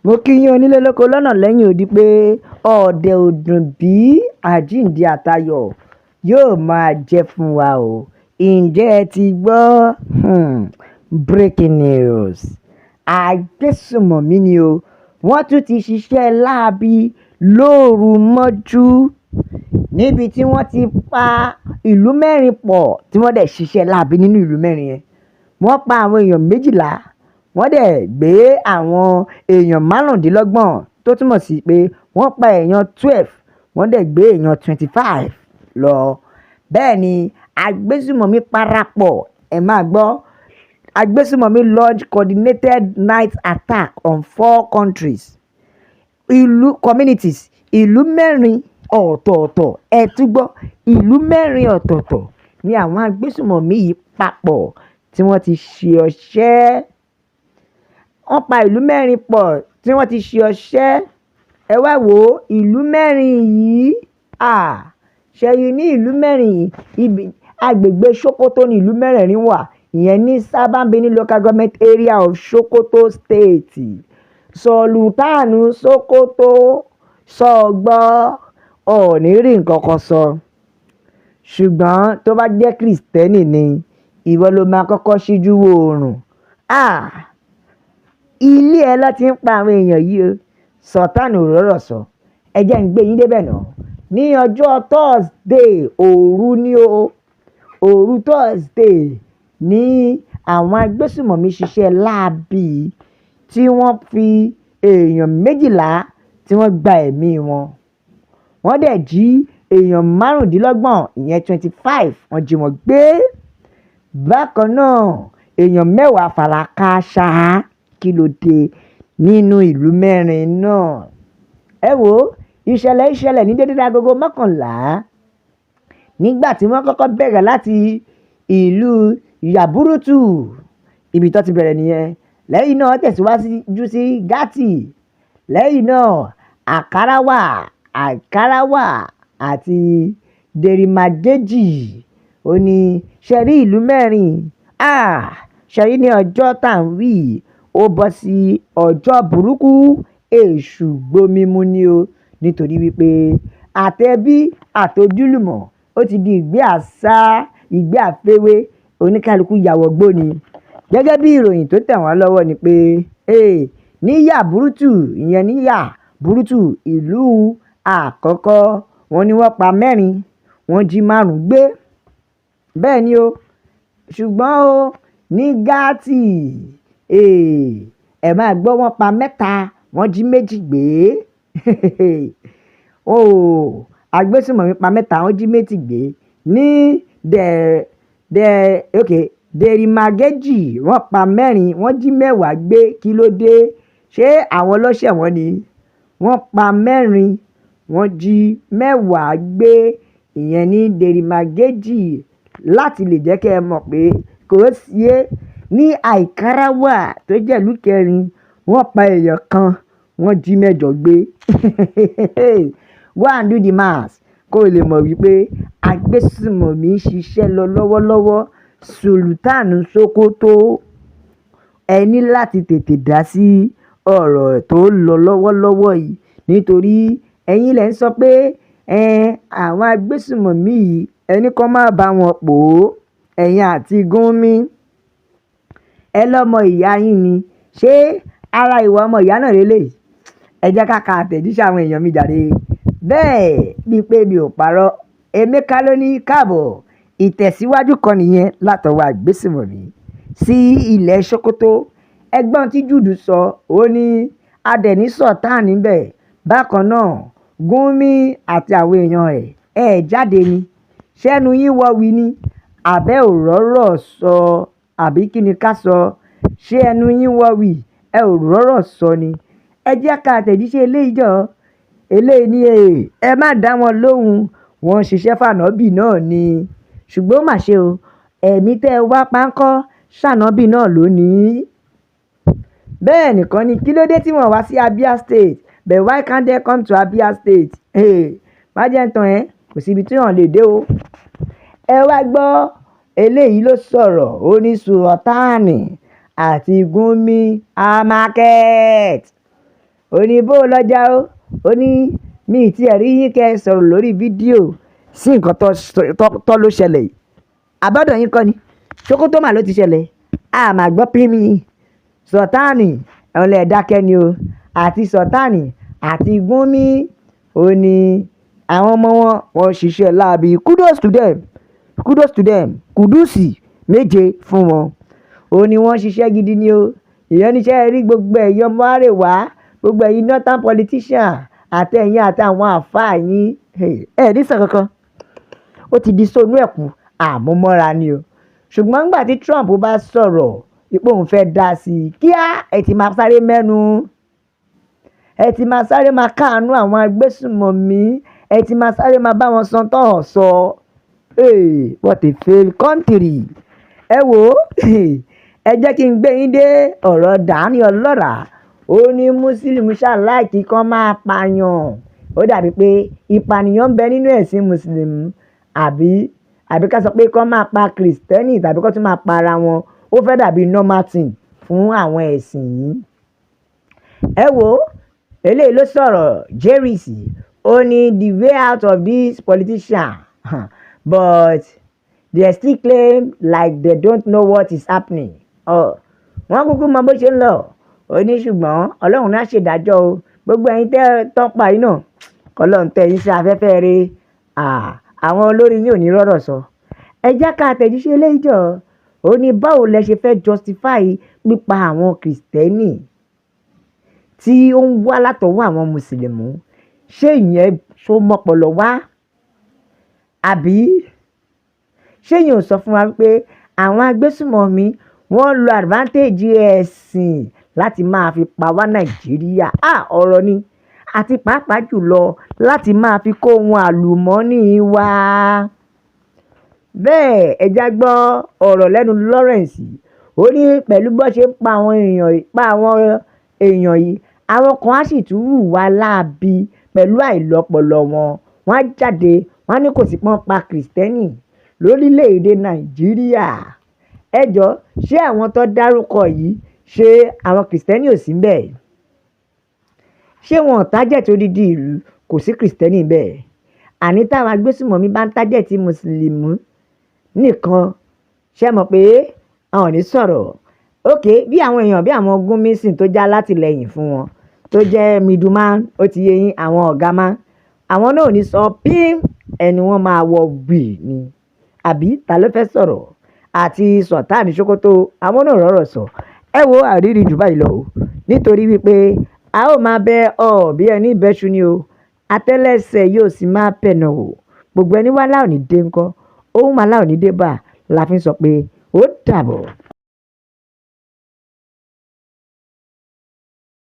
Mo kí yín onílé lóko lọ́nà lẹ́yìn odi pé ọ̀dẹ̀ ò dùn bí àjíǹde àtayọ̀ yóò máa jẹ́ fún wa o. Ǹjẹ́ ẹ ti gbọ́? Breaking news. Agbesunmomi ni o. Wọ́n tún ti ṣiṣẹ́ láabi lóru mọ́jú níbi tí wọ́n ti pa ìlú mẹ́rin pọ̀ tí wọ́n dẹ̀ ṣiṣẹ́ láabi nínú ìlú mẹ́rin yẹn. Wọ́n pa àwọn èèyàn 12, wọ́n dẹ̀ gbé àwọn èèyàn 25 tó túmọ̀ sí pé wọ́n pa èèyàn 12, wọ́n dẹ̀ gbé èèyàn 25 lọ. Bẹ́ẹ̀ ni Agbesunmomi parapọ̀, ẹ máa gbọ́. Agbesunmomi launched coordinated night attack on 4 communities. Ìlú mẹ́rin ọ̀tọ̀ọ̀tọ̀, ẹ tún gbọ́, ìlú mẹ́rin ọ̀tọ̀ọ̀tọ̀ ni àwọn Agbesunmomi yìí papọ̀ tí wọ́n ti ṣe ọṣẹ́. Wọ́n pa ìlú mẹ́rin pọ̀ tí wọ́n ti ṣe ọṣẹ́. Ẹ wá wo ìlú mẹ́rin yìí. Ṣẹ̀yìn ní ìlú mẹ́rin yìí, agbègbè Sokoto ní ìlú mẹ́rẹ̀ẹ̀rin wà. Ìyẹn ní Sabon Birni Local Government Area of Sokoto State. Sultanu Sokoto sọ̀gbọ́ ọ̀ọ́nì rí nǹkan kan sọ. Ṣùgbọ́n tó bá jẹ́ Kristẹni ni, ìwọ ló máa kọ́kọ́ ṣíjú wo oòrùn. Ilé ẹ ló ti ń pa àwọn èèyàn yìí o. Sultan ò rọ́rọ̀ sọ. Ẹ jẹ́ ń gbé yín débẹ̀ náà. Ní ọjọ́ Thursday òru ni o. Òru Thursday ní àwọn Agbesunmomi ṣiṣẹ́ láabi tí wọ́n fi èèyàn 12 tí wọ́n gba ẹ̀mí wọn. Wọ́n dẹ̀ jí èèyàn 25, ìyẹn 25, wọ́n jí wọn gbé. Bákan náà èèyàn 10 fara kááṣá. Kí ló dé nínú ìlú mẹ́rin náà? Ẹ wo ìṣẹ̀lẹ̀ ní dédé agogo 11 nígbà tí wọ́n kọ́kọ́ bẹ̀rẹ̀ láti ìlú Yaburutu, ibi tó ti bẹ̀rẹ̀ nìyẹn. Lẹ́yìn náà tẹ̀síwájú sí Gati, lẹ́yìn náà Àkàràwà àti Derimadeji. Ó ní ṣẹ̀rí ìlú mẹ́rin. Ṣẹ̀rí ní ọjọ́ tá à ń wí, ó bọ́ sí ọjọ́ burúkú èṣù gbomimu ni o, nítorí wípé àtẹ̀bí àtojúlùmọ̀ ó ti di ìgbé àfẹ́wé, oníkálukú yàwọ̀ gbó ni. Gẹ́gẹ́ bí ìròyìn tó tẹ̀ wọ́n lọ́wọ́ ni pé ní Yaburutu, ìyẹn ní Yaburutu ìlú àkọ́kọ́, wọ́n ní wọ́n pa 4, wọ́n jí 5 gbé. Bẹ́ẹ̀ ni o. Ṣùgbọ́n o ní Gati, ẹ máa gbọ́, wọ́n pa 3, wọ́n jí 2 gbé. Agbesunmomi pa 3, wọ́n jí 2 gbé. Ní Derimadeji wọ́n pa 4, wọ́n jí 10 gbé. Kí ló dé? Ṣé àwọn ọlọ́ṣẹ̀ wọn ni? Wọ́n pa 4, wọ́n jí 10 gbé. Ìyẹn ní Derimadeji, láti lè jẹ́ kí ẹ mọ̀ pé kò sí é. Ní Àkàràwà tó jẹ́ ìlú kẹrin, wọ́n pa èèyàn kan, wọ́n jí 8 gbé. Go and do the math kó lè mọ̀ wípé Agbesunmomi ń ṣiṣẹ́ lọ lọ́wọ́lọ́wọ́. Sultanu Sokoto, ẹ ní láti tètè dá sí ọ̀rọ̀ tó lọ lọ́wọ́lọ́wọ́ yìí, nítorí ẹ̀yin lẹ ń sọ pé àwọn Agbesunmomi yìí ẹni kan máa bá wọn pò ó, ẹ̀yin àti Gúnmi. Ẹ lọ́mọ ìyá yín ni. Ṣé ara ìwà ọmọ ìyá náà lélẹ̀? Ẹ jẹ́ ká ka àtẹ̀jíṣẹ́ àwọn èèyàn mi jáde. Bẹ́ẹ̀ bíi pé mi ò parọ́, Emeka ló ní káàbọ̀. Ìtẹ̀síwájú kan nìyẹn látọwọ́ Agbesunmomi sí ilẹ̀ Sokoto. Ẹgbọ́n tí Júùdù sọ, ó ní adẹ̀ní Sultan níbẹ̀. Bákan náà Gúnmi àti àwọn èèyàn ẹ̀ jáde ni. Ṣẹ́nu yín wọ́wí ni? Àbẹ́ ò rọ́rọ̀ sọ? Àbí kí ni ká sọ? Ṣé ẹnu yín wọ́wí? Ẹ ò rọ́rọ̀ sọ ni? Ẹ jẹ́ ká àtẹ̀jíṣẹ́ eléyìí jọ. Eléyìí ni ẹ má dá wọn lóhùn, wọ́n ń ṣiṣẹ́ fànọ́bì náà ni. Ṣùgbọ́n ó mà ṣe o, ẹ̀mí tẹ́ ẹ wá páńkọ́ ṣànọ́bì náà lónìí. Bẹ́ẹ̀ nìkan ni, kí ló dé tí wọ́n wá sí Abia State? But why can't they come to Abia State? Má jẹ́ ń tàn ẹ́, kò síbi tí wọ́n lè dé o. Ẹ wá gbọ́, eléyìí ló sọ̀rọ̀, ó ní Sultan àti Gúnmi market. ó ní bó lọ́jà ó ní mi ì tiẹ̀ rí yín kẹ́ ẹ sọ̀rọ̀ lórí fídíò sí nǹkan tó ló ṣẹlẹ̀ yìí àbọ̀dọ̀ yín kọ́ ni Sókótó mà ló ti ṣẹlẹ̀ àmà gbọ́ pínmì Sultani ọ̀lẹ́ dákẹ́ ni o àti Sultani àti Gúnmi ó ní àwọn ọmọ wọn ṣiṣẹ́ láabi kudos to them kùdùsì méje fún wọn ó ní wọ́n ṣiṣẹ́ gidi ni o ìyẹn níṣẹ́ rí gbogbo ẹ̀yọ́ mọ́rẹ̀ wá gbogbo ẹ̀yin northern politician àtẹ̀yìn àtàwọn àfáà yín nísàn kankan ó ti di sónú ẹ̀kú àmúmọ́ra ni o ṣùgbọ́n nígbà tí Trump bá sọ̀rọ̀ ipò òun fẹ́ dá sí i kíá ẹ ti máa sáré mẹ́nu ẹ ti máa sáré máa káàánú àwọn agbésùnmọ̀mí ẹ ti máa sáré máa bá wọn san tán sọ what a fail country ẹ wò ó ẹ jẹ́ kí n gbé yín dé ọ̀rọ̀ Dání Ọlọ́rà ó ní Muslim ṣàláìkì kan máa pààyàn ó dàbí pé ìpànìyàn ń bẹ nínú ẹ̀sìn Muslim àbí ká sọ pé kán máa pa Kristẹni tàbí kán tún máa pa ara wọn ó fẹ́ dàbí normal thing fún àwọn ẹ̀sìn yìí ẹ wo eléyìí ló sọ̀rọ̀ jẹ́rìsì ó ní the way out of this politician but they still claim like they don't know what is happening wọ́n kúkú mọ bó ṣe ń lọ ó ní ṣùgbọ́n Ọlọ́run náà ṣèdájọ́ o gbogbo ẹ̀yin tẹ́ tọ́pa yìí náà kọ́lọ́run tẹ́ yín sí afẹ́fẹ́ rẹ̀ àwọn olórí yìí ò ní rọ́rọ̀ sọ ẹ já ká àtẹ̀jíṣẹ́ eléyìí jọ ó ní báwo lẹ ṣe fẹ́ justify pípa àwọn kìrìsìtẹ́nì tí ó ń wá látọwọ́ àwọn mùsùlùmí ṣé ìyẹn ṣó mọ́pọlọ wá àbí ṣé ìyẹn ò sọ fún wa pé àwọn agbésùnmọ̀mí wọ́n lo advantage ẹ̀sìn láti máa fi pa wá Nàìjíríà ọ̀rọ̀ ni àti pàápàá jùlọ láti máa fi kó ohun àlùmọ́ọ́nì wa bẹ́ẹ̀ ẹja gbọ́ ọ̀rọ̀ lẹ́nu Lawrence ó ní pẹ̀lú bó ṣe ń pa àwọn èèyàn yìí àwọn kan á sì tún hùwà láabi pẹ̀lú àìlọ́pọlọ wọ́n á jáde wọ́n á ní kò sí pọ́n pa Kristẹni lórílẹ̀‐èdè Nàìjíríà ẹjọ́ ṣé àwọn tó dárúkọ yìí ṣé àwọn Kristẹni ò sí ńbẹ̀ ṣé wọn ò tájẹ̀tì odidi ìlú kò sí Kristẹni bẹ́ẹ̀ àní táwọn agbésùnmọ̀mí bá ń tájẹ̀tì mùsùlùmí nìkan ṣe mọ̀ pé àwọn ò ní sọ̀rọ̀ bí àwọn èèyàn bí àwọn Gúnmi sìn tó já látìlẹ́yìn fún wọn tó jẹ́ middleman ó ti yé yín àwọn ọ̀gá má àwọn náà ò ní sọ pín ẹni wọ́n máa wọ bì ni àbí ta ló fẹ́ sọ̀rọ̀ àti Sultani Sókótó àwọn náà rọ̀rọ̀ sọ ẹ wo àrírí jù báyìí lọ o nítorí wípé a ó máa bẹ bí ẹni ìbẹ́ṣu ni o àtẹ́lẹsẹ̀ yóò sì máa pẹ̀nà o gbogbo ẹni wá láò ní dé ńkọ́ ohun máa láò ní dé bá la fi sọ pé ó dàbọ̀.